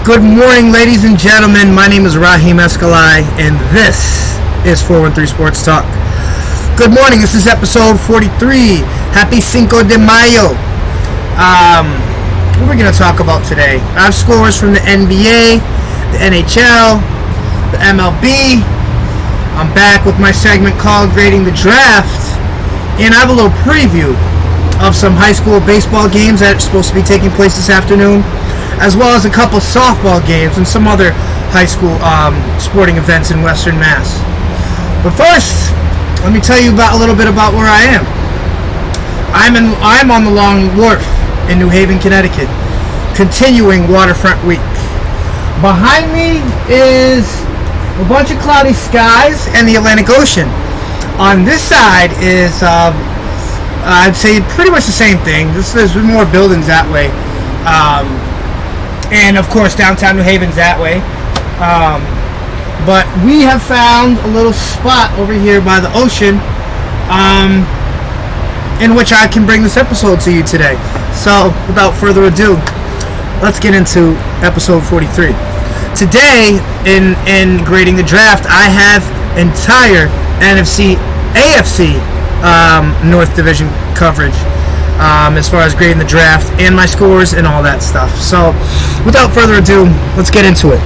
Good morning, ladies and gentlemen. My name is Raheem Escalay, and this is 413 Sports Talk. Good morning. This is episode 43. Happy Cinco de Mayo. What are we going to talk about today? I have scores from the NBA, the NHL, the MLB. I'm back with my segment called Grading the Draft, and I have a little preview of some high school baseball games that are supposed to be taking place this afternoon, as well as a couple softball games and some other high school sporting events in Western Mass. But first, let me tell you a little bit about where I am. I'm on the Long Wharf in New Haven, Connecticut, continuing Waterfront Week. Behind me is a bunch of cloudy skies and the Atlantic Ocean. On this side is, I'd say, pretty much the same thing. There's more buildings that way. And of course downtown New Haven's that way, but we have found a little spot over here by the ocean in which I can bring this episode to you today. So without further ado, let's get into episode 43. Today in grading the draft, I have entire NFC, AFC North Division coverage as far as grading the draft and my scores and all that stuff. So without further ado, let's get into it.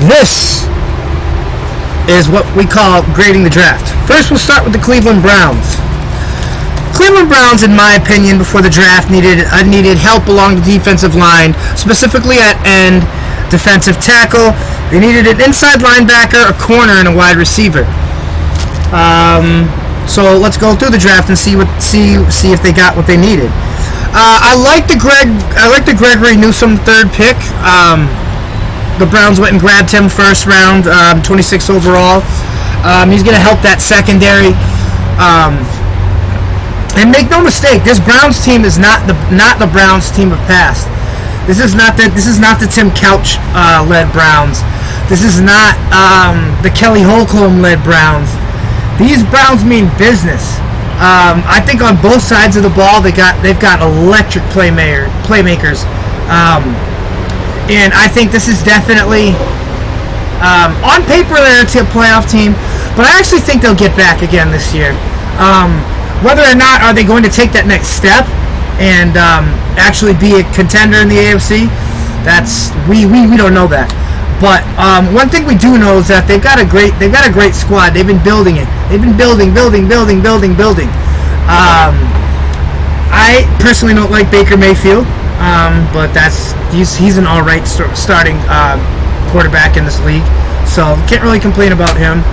This is what we call grading the draft. First, we'll start with the Cleveland Browns. Cleveland Browns, in my opinion, before the draft needed help along the defensive line, specifically at end, defensive tackle. They needed an inside linebacker, a corner, and a wide receiver. So let's go through the draft and see if they got what they needed. I like the Gregory Newsome third pick. The Browns went and grabbed him first round, 26 overall. He's going to help that secondary. And make no mistake, this Browns team is not the Browns team of past. This is not the Tim Couch led Browns. This is not the Kelly Holcomb led Browns. These Browns mean business. I think on both sides of the ball they've got electric playmakers, and I think this is definitely on paper they're a playoff team, but I actually think they'll get back again this year. Whether or not are they going to take that next step and actually be a contender in the AFC, we don't know that. But one thing we do know is that they've got a great squad. They've been building it. They've been building. I personally don't like Baker Mayfield, but he's an all right starting quarterback in this league, so can't really complain about him.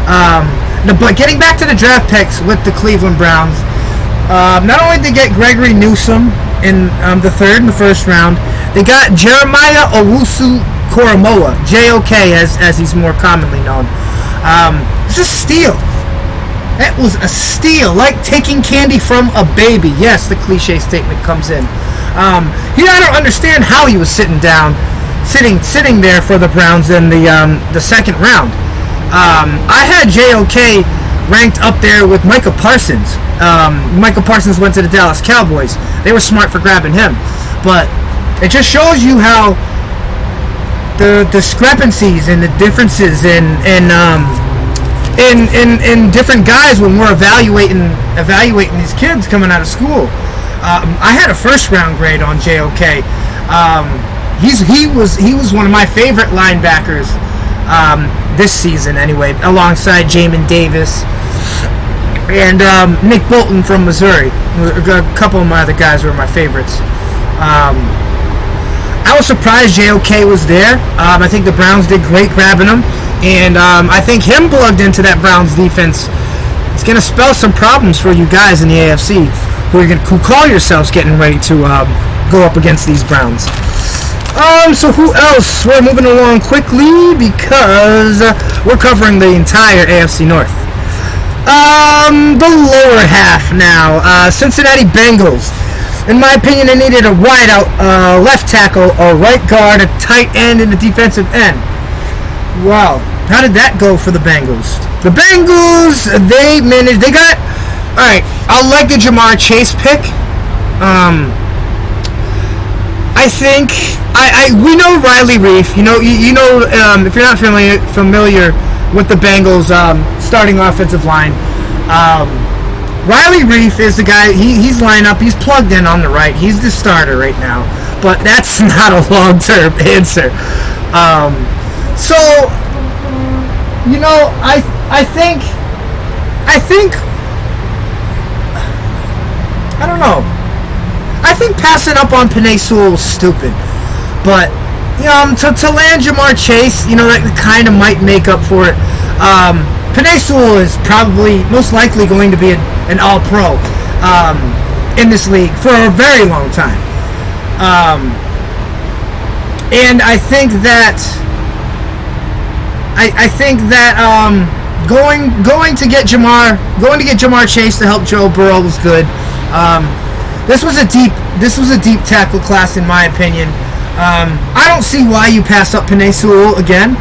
But getting back to the draft picks with the Cleveland Browns, not only did they get Gregory Newsome in the first round, they got Jeremiah Owusu-Koramoah, JOK as he's more commonly known. It's a steal. That was a steal, like taking candy from a baby. Yes, the cliche statement comes in. I don't understand how he was sitting there for the Browns in the second round. I had JOK ranked up there with Micah Parsons. Micah Parsons went to the Dallas Cowboys. They were smart for grabbing him, but it just shows you how the discrepancies and the differences in different guys when we're evaluating these kids coming out of school. I had a first round grade on JOK. He was one of my favorite linebackers this season anyway, alongside Jamin Davis and Nick Bolton from Missouri. A couple of my other guys were my favorites. I was surprised JOK was there. I think the Browns did great grabbing him, and I think him plugged into that Browns defense, it's going to spell some problems for you guys in the AFC who call yourselves getting ready to go up against these Browns. So who else? We're moving along quickly because we're covering the entire AFC North. The lower half now. Cincinnati Bengals. In my opinion, they needed a wideout, left tackle, a right guard, a tight end, and a defensive end. Wow. How did that go for the Bengals? The Bengals, they got... Alright, I like the Jamar Chase pick. I think we know Riley Reef. You know if you're not familiar with the Bengals starting offensive line, Riley Reef is the guy. He's lined up. He's plugged in on the right. He's the starter right now. But that's not a long-term answer. So I think I don't know. I think passing up on Penei Sewell was stupid. But, to land Jamar Chase, that kind of might make up for it. Penei Sewell is probably, most likely going to be an all-pro in this league for a very long time. And I think that going to get Jamar Chase to help Joe Burrow was good. This was a deep tackle class in my opinion. I don't see why you pass up Penei Sewell again.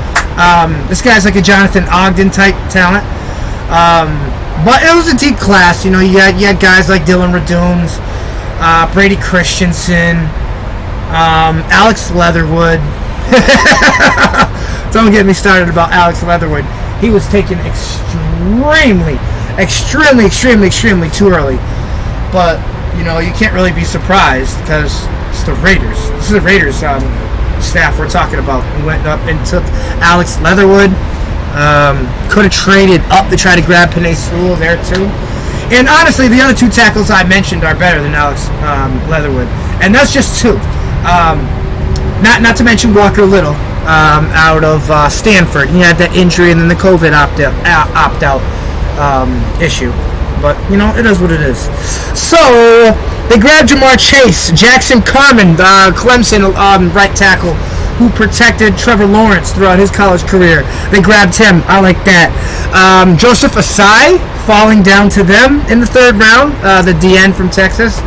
This guy's like a Jonathan Ogden type talent. But it was a deep class. You had guys like Dylan Radunes, Brady Christensen, Alex Leatherwood. Don't get me started about Alex Leatherwood. He was taken extremely too early. But you can't really be surprised because it's the Raiders. This is the Raiders staff we're talking about. We went up and took Alex Leatherwood. Could have traded up to try to grab Penei Sewell there too. And honestly, the other two tackles I mentioned are better than Alex Leatherwood, and that's just two. Not to mention Walker Little out of Stanford. He had that injury and then the COVID opt-out issue. But, it is what it is. So, they grabbed Jamar Chase. Jackson Carman, Clemson right tackle, who protected Trevor Lawrence throughout his college career. They grabbed him. I like that. Joseph Asai falling down to them in the third round, the DN from Texas.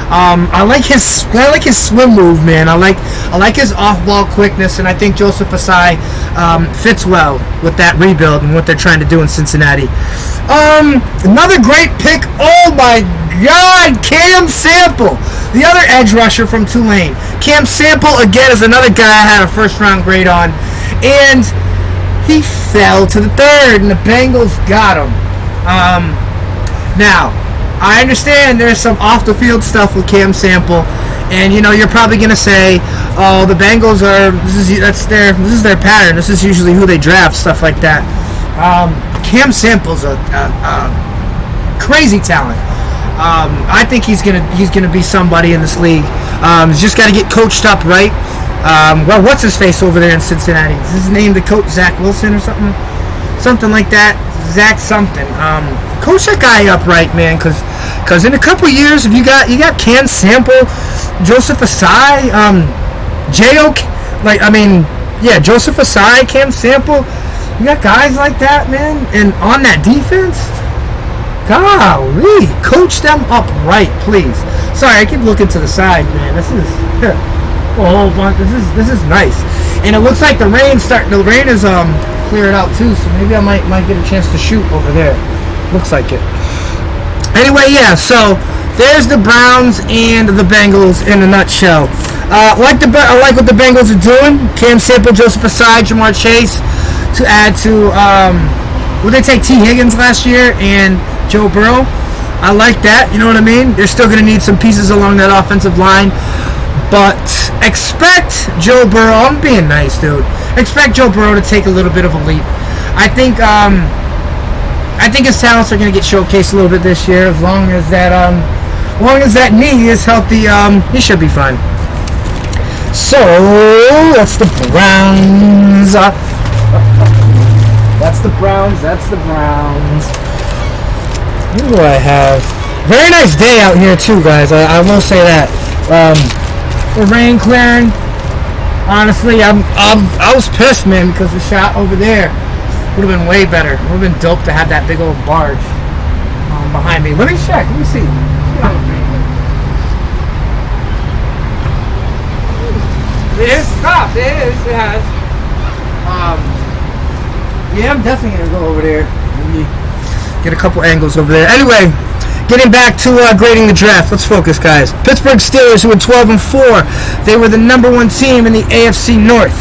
I like his swim move, man. I like his off-ball quickness, and I think Joseph Asai fits well with that rebuild and what they're trying to do in Cincinnati. Another great pick. Oh my God, Cam Sample, the other edge rusher from Tulane. Cam Sample again is another guy I had a first-round grade on, and he fell to the third, and the Bengals got him. Now, I understand there's some off-the-field stuff with Cam Sample, and you're probably gonna say, "Oh, the Bengals this is their pattern. This is usually who they draft, stuff like that." Cam Sample's a crazy talent. I think he's gonna be somebody in this league. He's just got to get coached up right. What's his face over there in Cincinnati? Is his name the coach Zach Wilson or something like that? Zach something. Coach that guy up right, man, because in a couple years, if you got Cam Sample, Joseph Asai, Joseph Asai, Cam Sample, you got guys like that, man, and on that defense, golly, coach them up right, please. Sorry, I keep looking to the side, man. This is a whole bunch. This is nice, and it looks like the rain is cleared out too, so maybe I might get a chance to shoot over there. Looks like it. Anyway, yeah, so there's the Browns and the Bengals in a nutshell. I like what the Bengals are doing. Cam Sample, Joseph Asai, Jamar Chase to add to would they take T. Higgins last year and Joe Burrow? I like that, you know what I mean? They're still gonna need some pieces along that offensive line. But expect Joe Burrow, I'm being nice, dude. Expect Joe Burrow to take a little bit of a leap. I think his talents are going to get showcased a little bit this year. As long as that knee is healthy, he should be fine. So that's the Browns. That's the Browns. What do I have? Very nice day out here too, guys. I will say that. The rain clearing. Honestly, I was pissed, man, because the shot over there would have been way better. It would have been dope to have that big old barge behind me. Let me check. Let me see. It is stopped. It is. It has. Yeah, I'm definitely going to go over there. Let me get a couple angles over there. Anyway, Getting back to grading the draft. Let's focus, guys. Pittsburgh Steelers, who were 12-4. They were the number 1 team in the AFC North.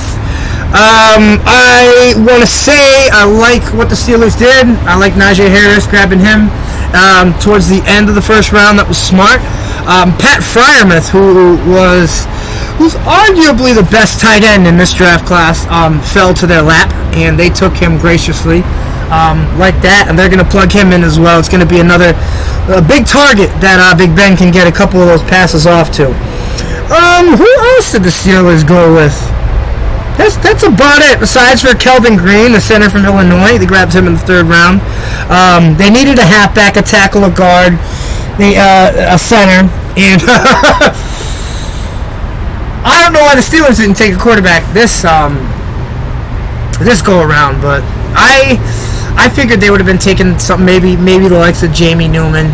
I want to say I like what the Steelers did. I like Najee Harris, grabbing him towards the end of the first round. That was smart. Pat Freiermuth, who's arguably the best tight end in this draft class, fell to their lap, and they took him graciously like that, and they're going to plug him in as well. It's going to be another big target that Big Ben can get a couple of those passes off to. Who else did the Steelers go with? That's about it. Besides for Kelvin Green, the center from Illinois, they grabbed him in the 3rd round. They needed a halfback, a tackle, a guard, a center, and I don't know why the Steelers didn't take a quarterback this go around, but I figured they would have been taking something, maybe the likes of Jamie Newman.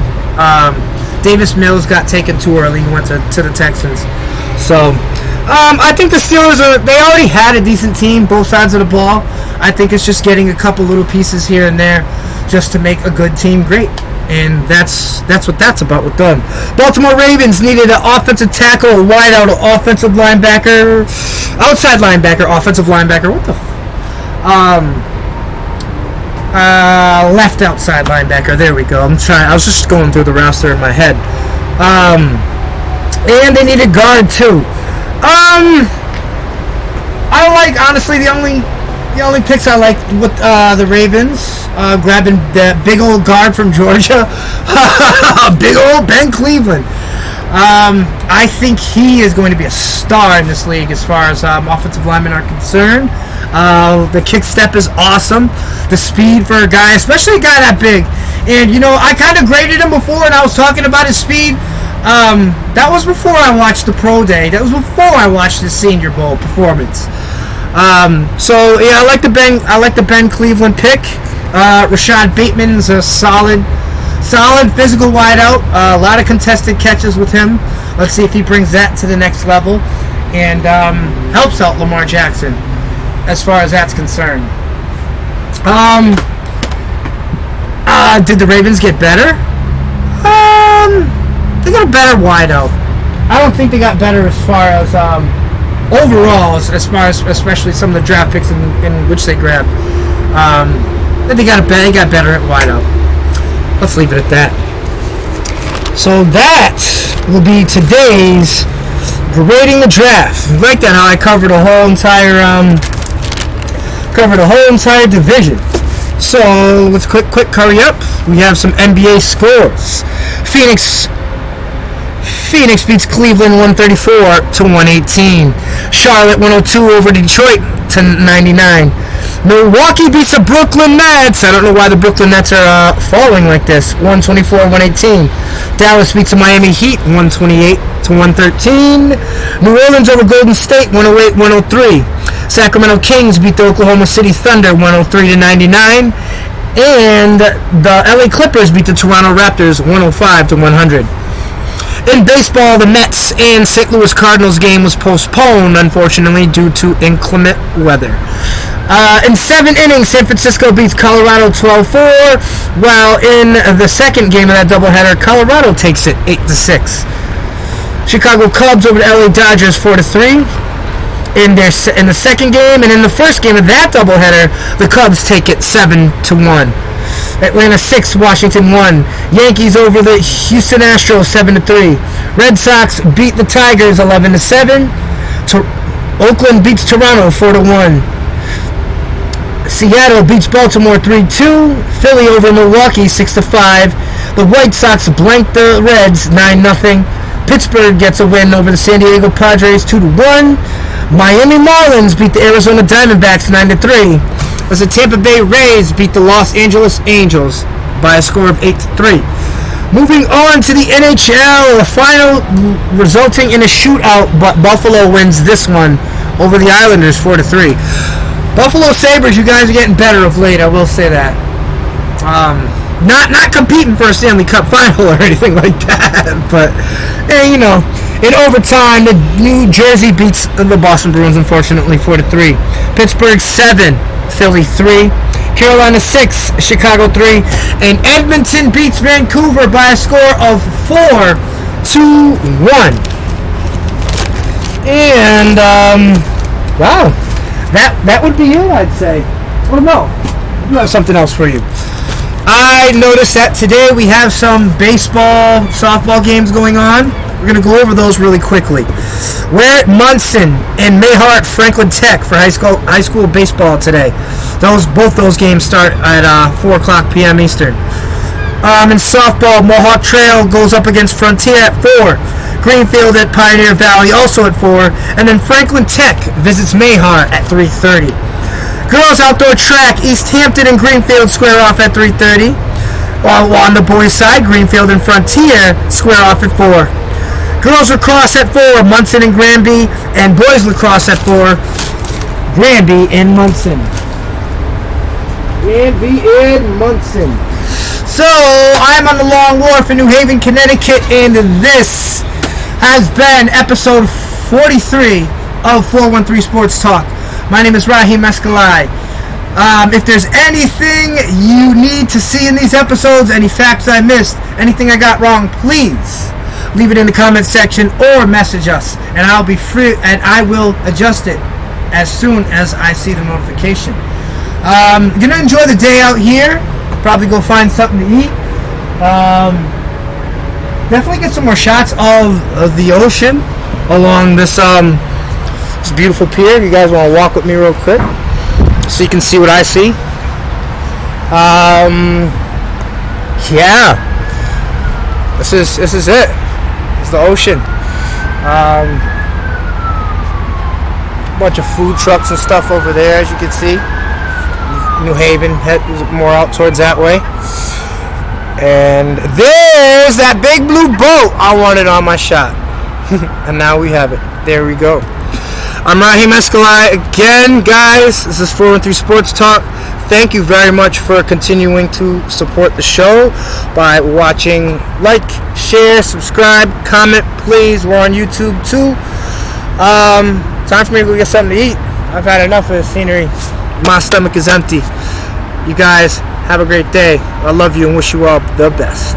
Davis Mills got taken too early. He went to the Texans. So I think the Steelers they already had a decent team, both sides of the ball. I think it's just getting a couple little pieces here and there just to make a good team great. And that's what that's about with them. Baltimore Ravens needed an offensive tackle, a wideout, an offensive linebacker, outside linebacker, offensive linebacker. What the left outside linebacker. There we go. I was just going through the roster in my head. And they need a guard too. I like, honestly, the only picks I like with the Ravens, grabbing that big old guard from Georgia, big old Ben Cleveland. I think he is going to be a star in this league as far as offensive linemen are concerned. The kick step is awesome. The speed for a guy, especially a guy that big. And, I kind of graded him before, and I was talking about his speed. That was before I watched the Pro Day. That was before I watched his Senior Bowl performance. So yeah, I like the Ben Cleveland pick. Rashad Bateman's a solid physical wideout. A lot of contested catches with him. Let's see if he brings that to the next level and helps out Lamar Jackson as far as that's concerned. Did the Ravens get better? They got a better wideout. I don't think they got better as far as overall, as far as especially some of the draft picks in which they grabbed. They got better at wideout. Let's leave it at that. So that will be today's grading the draft. You like that? How I covered a whole entire division. So let's quick hurry up. We have some NBA scores. Phoenix beats Cleveland 134-118. Charlotte 102 over Detroit to 99. Milwaukee beats the Brooklyn Nets. I don't know why the Brooklyn Nets are falling like this. 124-118. Dallas beats the Miami Heat 128-113. New Orleans over Golden State 108-103. Sacramento Kings beat the Oklahoma City Thunder 103-99. And the LA Clippers beat the Toronto Raptors 105-100. In baseball, the Mets and St. Louis Cardinals game was postponed, unfortunately, due to inclement weather. In 7 innings, San Francisco beats Colorado 12-4, while in the second game of that doubleheader, Colorado takes it 8-6. Chicago Cubs over the LA Dodgers 4-3 in the second game, and in the first game of that doubleheader, the Cubs take it 7-1. Atlanta 6, Washington 1. Yankees over the Houston Astros 7-3. Red Sox beat the Tigers 11-7. Oakland beats Toronto 4-1. Seattle beats Baltimore 3-2. Philly over Milwaukee 6-5. The White Sox blanked the Reds 9-0. Pittsburgh gets a win over the San Diego Padres 2-1. Miami Marlins beat the Arizona Diamondbacks 9-3. As the Tampa Bay Rays beat the Los Angeles Angels by a score of 8-3. Moving on to the NHL, a final resulting in a shootout, but Buffalo wins this one over the Islanders 4-3. Buffalo Sabres, you guys are getting better of late, I will say that. Not competing for a Stanley Cup final or anything like that, but in overtime, the New Jersey beats the Boston Bruins, unfortunately, 4-3. Pittsburgh 7, Philly 3. Carolina 6, Chicago 3. And Edmonton beats Vancouver by a score of 4-1. And, wow. That would be it, I'd say. Well, no. I do have something else for you. I noticed that today we have some baseball, softball games going on. We're going to go over those really quickly. We're at Munson and Mayhart Franklin Tech for high school baseball today. Both those games start at 4 o'clock p.m. Eastern. In softball, Mohawk Trail goes up against Frontier at 4. Greenfield at Pioneer Valley also at 4. And then Franklin Tech visits Mayhart at 3:30. Girls outdoor track, East Hampton and Greenfield square off at 3:30. While on the boys' side, Greenfield and Frontier square off at 4. Girls lacrosse at 4, Munson and Granby, and boys lacrosse at 4, Granby and Munson. Granby and Munson. So, I'm on the Long Wharf in New Haven, Connecticut, and this has been episode 43 of 413 Sports Talk. My name is Raheem Escalai. If there's anything you need to see in these episodes, any facts I missed, anything I got wrong, please leave it in the comment section or message us, and I'll be free and I will adjust it as soon as I see the notification. Gonna enjoy the day out here. Probably go find something to eat. Definitely get some more shots of the ocean along this beautiful pier. You guys want to walk with me real quick so you can see what I see? Yeah, this is it. It's the ocean. Bunch of food trucks and stuff over there, as you can see. New Haven, head more out towards that way. And there's that big blue boat I wanted on my shot. And now we have it. There we go. I'm Raheem Escalai again, guys. This is 413 Sports Talk. Thank you very much for continuing to support the show by watching, like, share, subscribe, comment, please. We're on YouTube too. Time for me to go get something to eat. I've had enough of the scenery. My stomach is empty. You guys have a great day. I love you and wish you all the best.